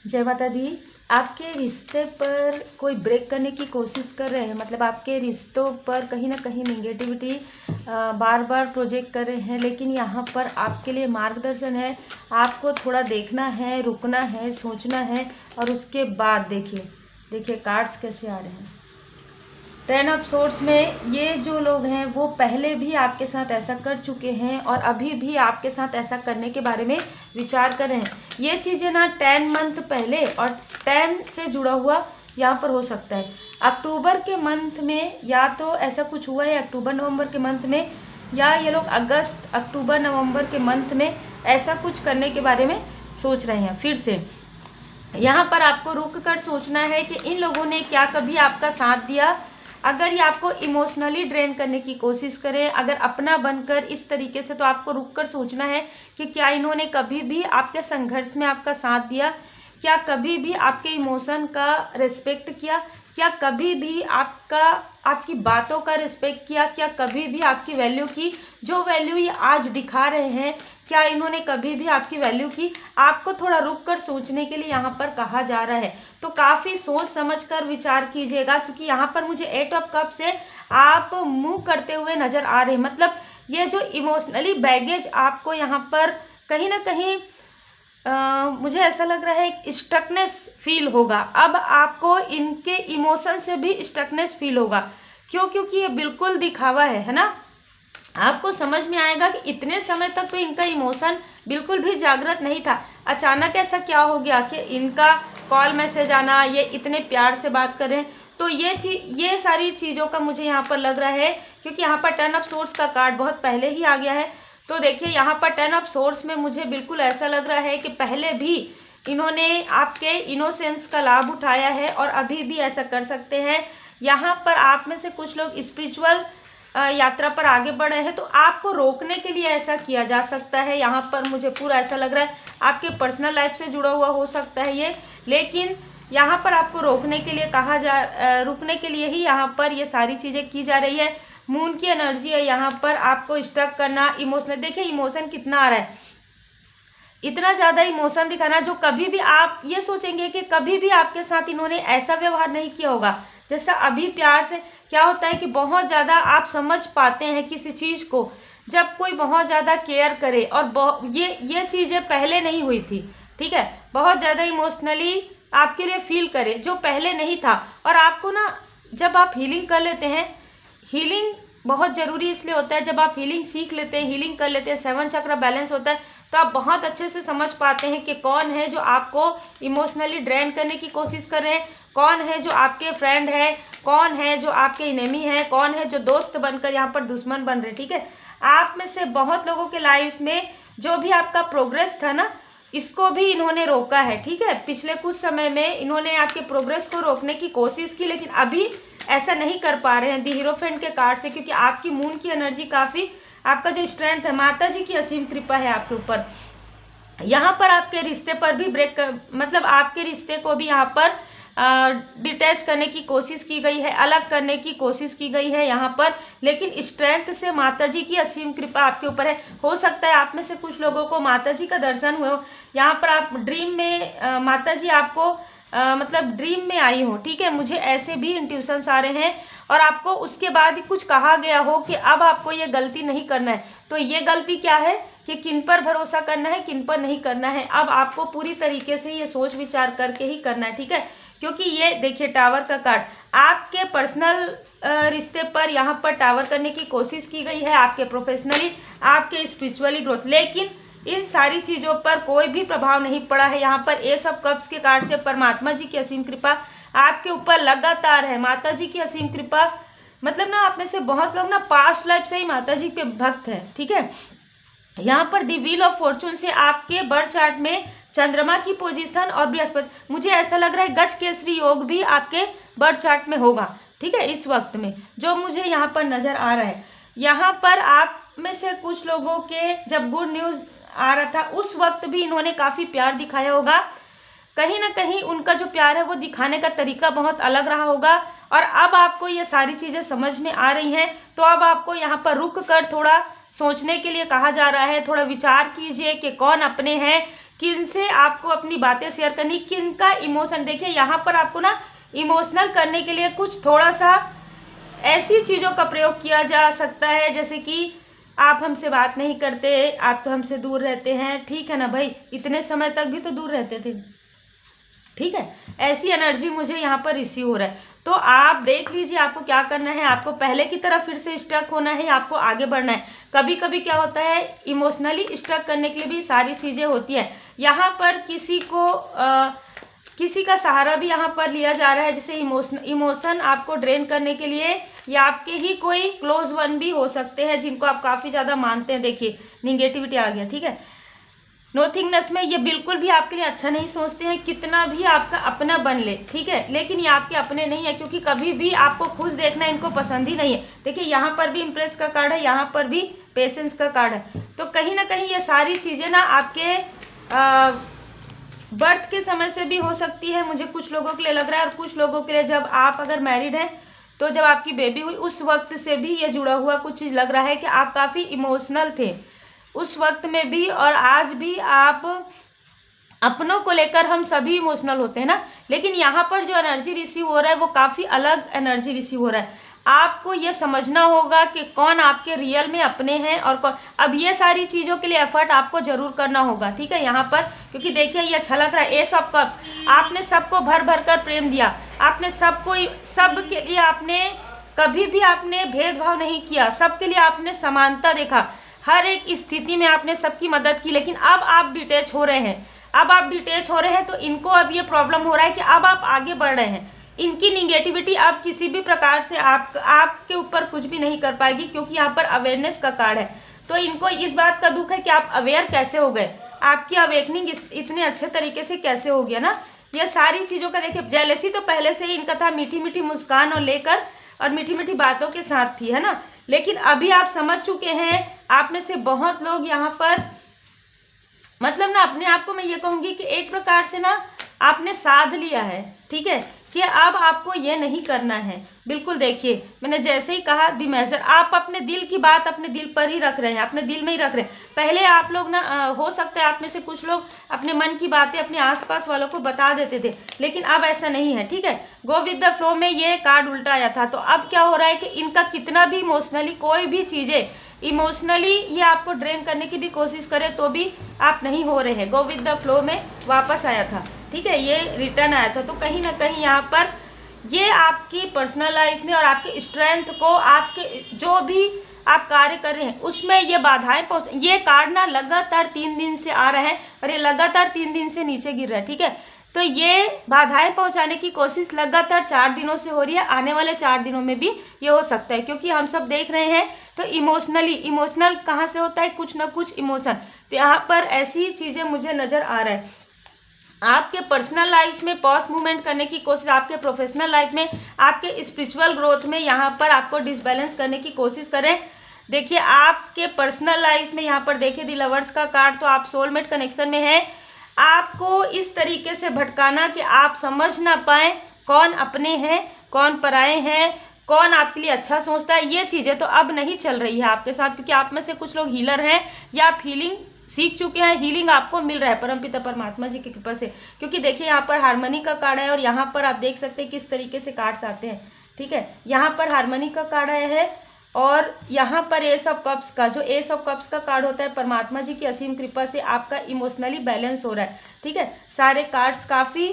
जय माता दी। आपके रिश्ते पर कोई ब्रेक करने की कोशिश कर रहे हैं, मतलब आपके रिश्तों पर कहीं ना कहीं नेगेटिविटी बार बार प्रोजेक्ट कर रहे हैं, लेकिन यहाँ पर आपके लिए मार्गदर्शन है। आपको थोड़ा देखना है, रुकना है, सोचना है और उसके बाद देखिए कार्ड्स कैसे आ रहे हैं। 10 ऑफ सोर्ड्स में ये जो लोग हैं वो पहले भी आपके साथ ऐसा कर चुके हैं और अभी भी आपके साथ ऐसा करने के बारे में विचार कर रहे हैं। ये चीज़ें ना 10 मंथ पहले और 10 से जुड़ा हुआ यहाँ पर हो सकता है। अक्टूबर के मंथ में या तो ऐसा कुछ हुआ है, अक्टूबर नवंबर के मंथ में, या ये लोग अगस्त अक्टूबर नवंबर के मंथ में ऐसा कुछ करने के बारे में सोच रहे हैं। फिर से यहाँ पर आपको रुक कर सोचना है कि इन लोगों ने क्या कभी आपका साथ दिया। अगर ये आपको इमोशनली ड्रेन करने की कोशिश करें, अगर अपना बनकर इस तरीके से, तो आपको रुक कर सोचना है कि क्या इन्होंने कभी भी आपके संघर्ष में आपका साथ दिया, क्या कभी भी आपके इमोशन का रिस्पेक्ट किया, क्या कभी भी आपकी बातों का रिस्पेक्ट किया, क्या कभी भी आपकी वैल्यू की। जो वैल्यू ये आज दिखा रहे हैं, क्या इन्होंने कभी भी आपकी वैल्यू की। आपको थोड़ा रुक कर सोचने के लिए यहाँ पर कहा जा रहा है, तो काफ़ी सोच समझ कर विचार कीजिएगा, क्योंकि यहाँ पर मुझे 8 ऑफ कप से आप मूव करते हुए नज़र आ रहे हैं। मतलब ये जो इमोशनली बैगेज आपको यहाँ पर कहीं ना कहीं मुझे ऐसा लग रहा है एक स्टकनेस फील होगा। अब आपको इनके इमोशन से भी स्टकनेस फील होगा। क्यों? क्योंकि ये बिल्कुल दिखावा है ना। आपको समझ में आएगा कि इतने समय तक तो इनका इमोशन बिल्कुल भी जागृत नहीं था। अचानक ऐसा क्या हो गया कि इनका कॉल मैसेज आना, ये इतने प्यार से बात कर रहे हैं। तो ये सारी चीज़ों का मुझे यहाँ पर लग रहा है, क्योंकि यहाँ पर 10 ऑफ सोर्ड्स का कार्ड बहुत पहले ही आ गया है। तो देखिए यहाँ पर 10 ऑफ सोर्ड्स में मुझे बिल्कुल ऐसा लग रहा है कि पहले भी इन्होंने आपके इनोसेंस का लाभ उठाया है और अभी भी ऐसा कर सकते हैं। यहाँ पर आप में से कुछ लोग स्पिरिचुअल यात्रा पर आगे बढ़ रहे हैं, तो आपको रोकने के लिए ऐसा किया जा सकता है। यहाँ पर मुझे पूरा ऐसा लग रहा है आपके पर्सनल लाइफ से जुड़ा हुआ हो सकता है ये, लेकिन यहाँ पर आपको रोकने के लिए रुकने के लिए ही यहाँ पर ये सारी चीज़ें की जा रही है। मून की एनर्जी है यहाँ पर, आपको स्टक करना, इमोशनल। देखिए इमोशन कितना आ रहा है, इतना ज़्यादा इमोशन दिखाना, जो कभी भी आप ये सोचेंगे कि कभी भी आपके साथ इन्होंने ऐसा व्यवहार नहीं किया होगा जैसा अभी प्यार से। क्या होता है कि बहुत ज़्यादा आप समझ पाते हैं किसी चीज़ को जब कोई बहुत ज़्यादा केयर करे, और ये चीज़ें पहले नहीं हुई थी, ठीक है। बहुत ज़्यादा इमोशनली आपके लिए फील करे, जो पहले नहीं था। और आपको ना, जब आप हीलिंग कर लेते हैं, हीलिंग बहुत ज़रूरी इसलिए होता है, जब आप हीलिंग सीख लेते हैं, हीलिंग कर लेते हैं, 7 चक्र बैलेंस होता है, तो आप बहुत अच्छे से समझ पाते हैं कि कौन है जो आपको इमोशनली ड्रेन करने की कोशिश कर रहे हैं, कौन है जो आपके फ्रेंड है, कौन है जो आपके इनेमी है, कौन है जो दोस्त बनकर यहाँ पर दुश्मन बन रहे, ठीक है। आप में से बहुत लोगों के लाइफ में जो भी आपका प्रोग्रेस था ना, इसको भी इन्होंने रोका है, ठीक है। पिछले कुछ समय में इन्होंने आपके प्रोग्रेस को रोकने की कोशिश की, लेकिन अभी ऐसा नहीं कर पा रहे हैं दी हीरोफेंट के कार्ड से, क्योंकि आपकी मून की एनर्जी काफ़ी, आपका जो स्ट्रेंथ है, माता जी की असीम कृपा है आपके ऊपर। यहाँ पर आपके रिश्ते पर भी मतलब आपके रिश्ते को भी यहाँ पर डिटैच करने की कोशिश की गई है, अलग करने की कोशिश की गई है यहाँ पर, लेकिन स्ट्रेंथ से माता जी की असीम कृपा आपके ऊपर है। हो सकता है आप में से कुछ लोगों को माता जी का दर्शन हुए हो, यहाँ पर आप ड्रीम में माता जी आपको मतलब ड्रीम में आई हो, ठीक है। मुझे ऐसे भी इंट्यूशंस आ रहे हैं, और आपको उसके बाद ही कुछ कहा गया हो कि अब आपको ये गलती नहीं करना है। तो ये गलती क्या है कि किन पर भरोसा करना है, किन पर नहीं करना है, अब आपको पूरी तरीके से ये सोच विचार करके ही करना है, ठीक है। क्योंकि ये देखिए टावर का कार्ड, आपके पर्सनल रिश्ते पर यहाँ पर टावर करने की कोशिश की गई है, आपके प्रोफेशनली, आपके स्पिरिचुअली ग्रोथ, लेकिन इन सारी चीज़ों पर कोई भी प्रभाव नहीं पड़ा है। यहाँ पर एस ऑफ कप्स के कार्ड से परमात्मा जी की असीम कृपा आपके ऊपर लगातार है, माता जी की असीम कृपा। मतलब ना आप में से बहुत लोग ना पास्ट लाइफ से ही माता जी के भक्त हैं, ठीक है। यहाँ पर दी व्हील ऑफ फॉर्चून से आपके बर्थ चार्ट में चंद्रमा की पोजीशन और बृहस्पति, मुझे ऐसा लग रहा है गज केसरी योग भी आपके बर्थ चार्ट में होगा, ठीक है। इस वक्त में जो मुझे यहाँ पर नज़र आ रहा है, यहाँ पर आप में से कुछ लोगों के जब गुड न्यूज़ आ रहा था उस वक्त भी इन्होंने काफ़ी प्यार दिखाया होगा। कहीं ना कहीं उनका जो प्यार है वो दिखाने का तरीका बहुत अलग रहा होगा, और अब आपको ये सारी चीज़ें समझ में आ रही हैं, तो अब आपको यहाँ पर रुक कर थोड़ा सोचने के लिए कहा जा रहा है। थोड़ा विचार कीजिए कि कौन अपने हैं, किन से आपको अपनी बातें शेयर करनी, किन का इमोशन। देखिए यहाँ पर आपको ना इमोशनल करने के लिए कुछ थोड़ा सा ऐसी चीज़ों का प्रयोग किया जा सकता है, जैसे कि आप हमसे बात नहीं करते, आप तो हमसे दूर रहते हैं, ठीक है ना भाई, इतने समय तक भी तो दूर रहते थे, ठीक है। ऐसी एनर्जी मुझे यहाँ पर रिसीव हो रहा है। तो आप देख लीजिए आपको क्या करना है, आपको पहले की तरह फिर से स्टक होना है, आपको आगे बढ़ना है। कभी कभी क्या होता है, इमोशनली स्टक करने के लिए भी सारी चीज़ें होती हैं। यहाँ पर किसी का सहारा भी यहाँ पर लिया जा रहा है, जैसे इमोशन आपको ड्रेन करने के लिए, या आपके ही कोई क्लोज वन भी हो सकते हैं जिनको आप काफ़ी ज़्यादा मानते हैं। देखिए निगेटिविटी आ गया, ठीक है। नोथिंगनेस में ये बिल्कुल भी आपके लिए अच्छा नहीं सोचते हैं, कितना भी आपका अपना बन ले, ठीक है, लेकिन ये आपके अपने नहीं है, क्योंकि कभी भी आपको खुश देखना इनको पसंद ही नहीं है। देखिए यहाँ पर भी इम्प्रेस का कार्ड है, यहाँ पर भी पेशेंस का कार्ड है। तो कहीं ना कहीं ये सारी चीज़ें ना आपके बर्थ के समय से भी हो सकती है, मुझे कुछ लोगों के लिए लग रहा है, और कुछ लोगों के लिए जब आप अगर मैरिड हैं तो जब आपकी बेबी हुई उस वक्त से भी ये जुड़ा हुआ कुछ चीज़ लग रहा है कि आप काफ़ी इमोशनल थे उस वक्त में भी, और आज भी आप अपनों को लेकर, हम सभी इमोशनल होते हैं ना, लेकिन यहाँ पर जो एनर्जी रिसीव हो रहा है वो काफ़ी अलग एनर्जी रिसीव हो रहा है। आपको ये समझना होगा कि कौन आपके रियल में अपने हैं और कौन। अब ये सारी चीज़ों के लिए एफर्ट आपको जरूर करना होगा, ठीक है। यहाँ पर क्योंकि देखिए ये अच्छा लग रहा है, एस ऑफ कप्स, आपने सबको भर भर कर प्रेम दिया, आपने सबको, सब के लिए आपने कभी भी आपने भेदभाव नहीं किया, सबके लिए आपने समानता देखा, हर एक स्थिति में आपने सबकी मदद की। लेकिन अब आप डिटैच हो रहे हैं, अब आप डिटैच हो रहे हैं, तो इनको अब ये प्रॉब्लम हो रहा है कि अब आप आगे बढ़ रहे हैं। इनकी निगेटिविटी अब किसी भी प्रकार से आपके ऊपर कुछ भी नहीं कर पाएगी, क्योंकि यहाँ पर अवेयरनेस का कार्ड है। तो इनको इस बात का दुख है कि आप अवेयर कैसे हो गए, आपकी अवेकनिंग इतने अच्छे तरीके से कैसे हो गया ना। ये सारी चीज़ों का देखिए, जेलसी तो पहले से ही इनका था, मीठी मीठी मुस्कान और लेकर और मीठी मीठी बातों के साथ थी, है ना। लेकिन अभी आप समझ चुके हैं, आप में से बहुत लोग यहाँ पर मतलब ना अपने आप को मैं ये कहूँगी कि एक प्रकार से ना आपने साध लिया है, ठीक है, कि अब आपको ये नहीं करना है। बिल्कुल देखिए मैंने जैसे ही कहा दी मेजर, आप अपने दिल की बात अपने दिल पर ही रख रहे हैं, अपने दिल में ही रख रहे हैं। पहले आप लोग ना हो सकता है आप में से कुछ लोग अपने मन की बातें अपने आसपास वालों को बता देते थे, लेकिन अब ऐसा नहीं है, ठीक है। गो विद द फ्लो में ये कार्ड उल्टा आया था, तो अब क्या हो रहा है कि इनका कितना भी इमोशनली कोई भी चीज़ें इमोशनली ये आपको ड्रेन करने की भी कोशिश करे तो भी आप नहीं हो रहे हैं। गो विद द फ्लो में वापस आया था, ठीक है, ये रिटर्न आया था। तो कहीं ना कहीं यहाँ पर ये आपकी पर्सनल लाइफ में और आपके स्ट्रेंथ को, आपके जो भी आप कार्य कर रहे हैं उसमें ये बाधाएं पहुंच। ये कार्ड ना लगातार 3 दिन से आ रहा है और ये लगातार 3 दिन से नीचे गिर रहा है, ठीक है। तो ये बाधाएं पहुंचाने की कोशिश लगातार 4 दिनों से हो रही है, आने वाले 4 दिनों में भी ये हो सकता है, क्योंकि हम सब देख रहे हैं। तो इमोशनल कहाँ से होता है, कुछ ना कुछ इमोशन। तो यहाँ पर ऐसी चीज़ें मुझे नज़र आ रहा है। आपके पर्सनल लाइफ में पॉज मूवमेंट करने की कोशिश, आपके प्रोफेशनल लाइफ में, आपके स्पिरिचुअल ग्रोथ में यहाँ पर आपको डिसबैलेंस करने की कोशिश करें। देखिए आपके पर्सनल लाइफ में यहाँ पर देखिए दी लवर्स का कार्ड, तो आप सोलमेट कनेक्शन में हैं। आपको इस तरीके से भटकाना कि आप समझ ना पाएँ कौन अपने हैं कौन पराए हैं, कौन आपके लिए अच्छा सोचता है, ये चीज़ें तो अब नहीं चल रही है आपके साथ, क्योंकि आप में से कुछ लोग हीलर हैं या आप हीलिंग सीख चुके हैं, हीलिंग आपको मिल रहा है परमपिता परमात्मा जी की कृपा से। क्योंकि देखिए यहाँ पर हार्मनी का कार्ड है और यहाँ पर आप देख सकते हैं किस तरीके से कार्ड्स आते हैं, ठीक है। यहाँ पर हार्मनी का कार्ड आया है और यहाँ पर एस ऑफ कप्स का, जो एस ऑफ कप्स का कार्ड होता है, परमात्मा जी की असीम कृपा से आपका इमोशनली बैलेंस हो रहा है, ठीक है। सारे कार्ड्स काफ़ी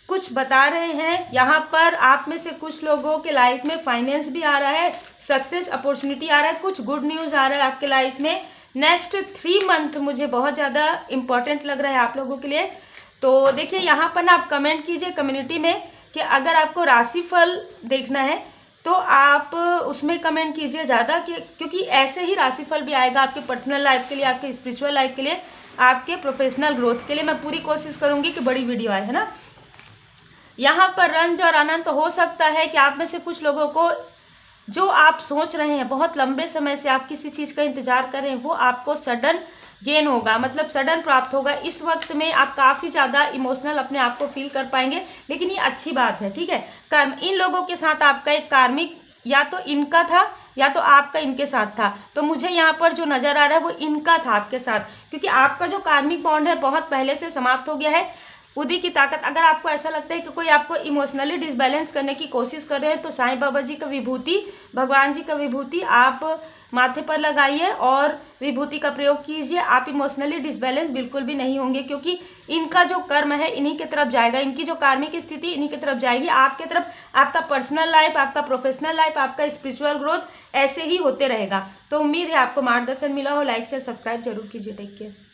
कुछ बता रहे हैं। यहाँ पर आप में से कुछ लोगों के लाइफ में फाइनेंस भी आ रहा है, सक्सेस अपॉर्चुनिटी आ रहा है, कुछ गुड न्यूज़ आ रहा है आपके लाइफ में। नेक्स्ट 3 मंथ मुझे बहुत ज़्यादा इम्पॉर्टेंट लग रहा है आप लोगों के लिए। तो देखिए यहाँ पर ना आप कमेंट कीजिए कम्युनिटी में कि अगर आपको राशिफल देखना है तो आप उसमें कमेंट कीजिए ज़्यादा, क्योंकि ऐसे ही राशिफल भी आएगा आपके पर्सनल लाइफ के लिए, आपके स्पिरिचुअल लाइफ के लिए, आपके प्रोफेशनल ग्रोथ के लिए। मैं पूरी कोशिश करूँगी कि बड़ी वीडियो आए, है ना। यहाँ पर रंज और आनंद तो हो सकता है कि आप में से कुछ लोगों को जो आप सोच रहे हैं, बहुत लंबे समय से आप किसी चीज़ का इंतजार कर रहे हैं, वो आपको सडन गेन होगा, मतलब सडन प्राप्त होगा। इस वक्त में आप काफ़ी ज़्यादा इमोशनल अपने आप को फील कर पाएंगे, लेकिन ये अच्छी बात है, ठीक है। कर्म, इन लोगों के साथ आपका एक कार्मिक या तो इनका था या तो आपका इनके साथ था। तो मुझे यहाँ पर जो नज़र आ रहा है वो इनका था आपके साथ, क्योंकि आपका जो कार्मिक बॉन्ड है बहुत पहले से समाप्त हो गया है। बुद्धि की ताकत, अगर आपको ऐसा लगता है कि कोई आपको इमोशनली डिसबैलेंस करने की कोशिश कर रहे हैं तो साईं बाबा जी का विभूति, भगवान जी का विभूति आप माथे पर लगाइए और विभूति का प्रयोग कीजिए। आप इमोशनली डिसबैलेंस बिल्कुल भी नहीं होंगे, क्योंकि इनका जो कर्म है इन्हीं की तरफ जाएगा, इनकी जो कार्मिक स्थिति इन्हीं की तरफ जाएगी। आपके तरफ आपका पर्सनल लाइफ, आपका प्रोफेशनल लाइफ, आपका स्पिरिचुअल ग्रोथ ऐसे ही होते रहेगा। तो उम्मीद है आपको मार्गदर्शन मिला हो। लाइक शेयर सब्सक्राइब जरूर कीजिए। Take care.